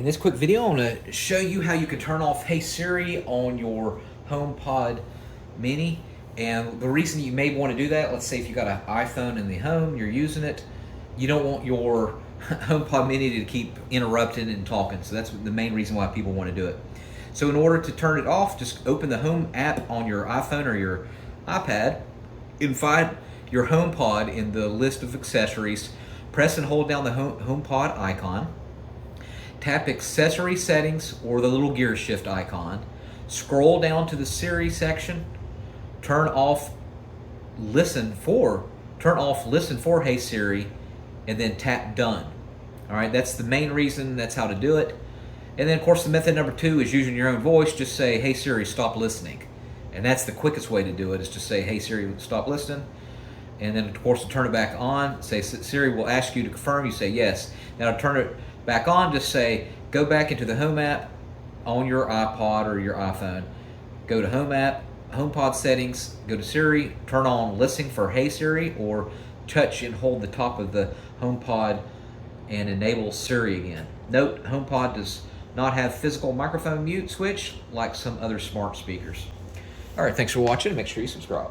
In this quick video, I'm going to show you how you can turn off Hey Siri on your HomePod Mini. And the reason you may want to do that, let's say if you got an iPhone in the home, you're using it, you don't want your HomePod Mini to keep interrupting and talking. So that's the main reason why people want to do it. So in order to turn it off, just open the Home app on your iPhone or your iPad and find your HomePod in the list of accessories. Press and hold down the HomePod icon. Tap Accessory Settings or the little gear shift icon. Scroll down to the Siri section. Turn off Listen for Hey Siri, and then tap Done. All right, that's the main reason. That's how to do it. And then, of course, the method number 2 is using your own voice. Just say, "Hey Siri, stop listening," and that's the quickest way to do it. Is to say, "Hey Siri, stop listening." And then, of course, to turn it back on, say Siri will ask you to confirm. You say yes. Now to turn it back on, just say go back into the Home app on your iPod or your iPhone. Go to Home app, HomePod Settings, go to Siri, turn on listening for Hey Siri, or touch and hold the top of the HomePod and enable Siri again. Note, HomePod does not have physical microphone mute switch like some other smart speakers. All right, thanks for watching. Make sure you subscribe.